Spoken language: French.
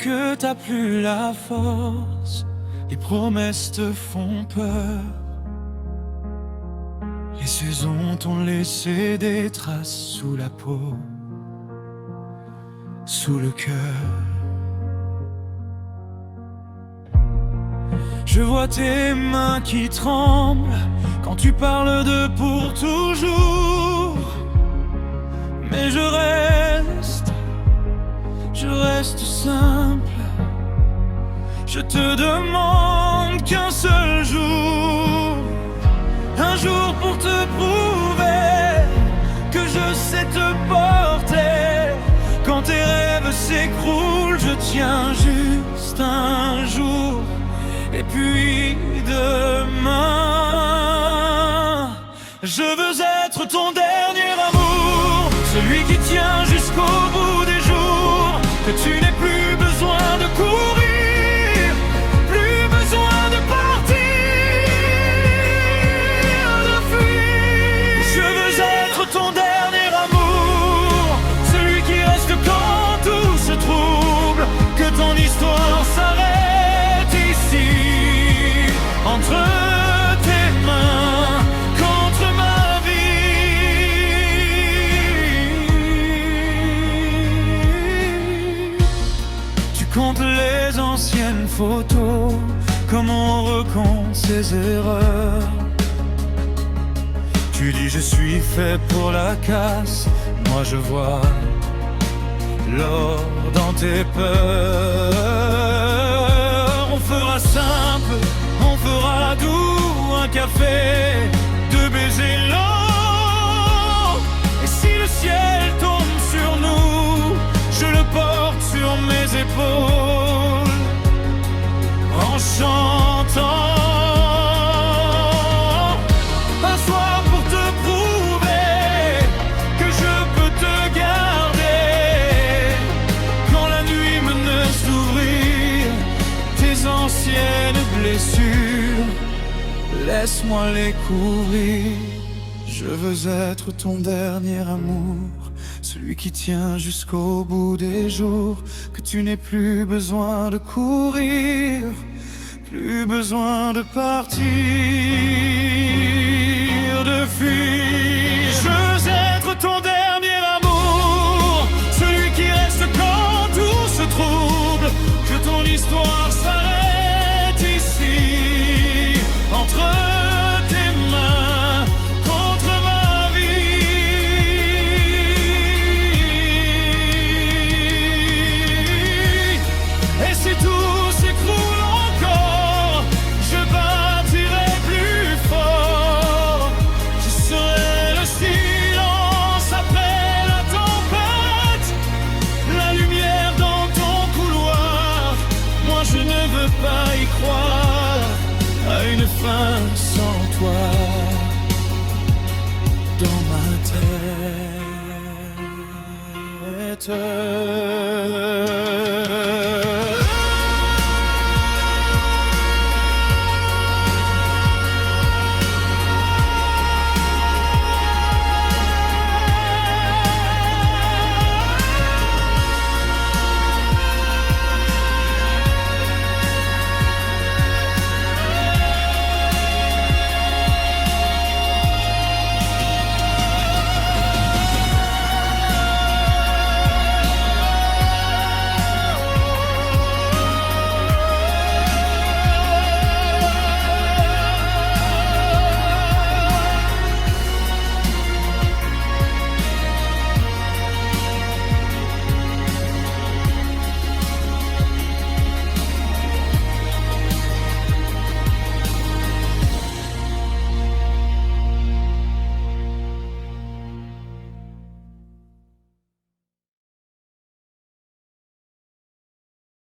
que t'as plus la force, les promesses te font peur. Les saisons t'ont laissé des traces sous la peau, sous le cœur. Je vois tes mains qui tremblent quand tu parles de pour toujours. Mais je reste simple. Je te demande qu'un seul jour, un jour pour te prouver que je sais te porter. Quand tes rêves s'écroulent, je tiens juste un jour. Et puis demain, je veux être ton dernier amour, celui qui tient jusqu'au bout des jours, que tu n'aies plus besoin de courir, plus besoin de partir, de fuir. Je veux être ton dernier amour, celui qui reste quand tout se trouble, que ton histoire s'arrête ici, entre tes mains, contre ma vie. Tu comptes les anciennes photos, comme on recompte ses erreurs. Tu dis je suis fait pour la casse, moi je vois l'or dans tes peurs. On fera simple, on fera doux, un café, deux baisers lents. Et si le ciel tombe sur nous, je le porte sur mes épaules, en chantant. Un soir pour te prouver que je peux te garder, quand la nuit menace d'ouvrir tes anciennes blessures, laisse-moi les couvrir. Je veux être ton dernier amour, celui qui tient jusqu'au bout des jours, que tu n'aies plus besoin de courir, plus besoin de partir, de fuir. Je veux être ton dernier amour, celui qui reste quand tout se trouble, que ton histoire s'arrête ici, entre tes mains, contre ma vie. Et si tout s'écroule encore, je bâtirai plus fort. Je serai le silence après la tempête, la lumière dans ton couloir. Moi je ne veux pas y croire à une fin sans toi dans ma tête.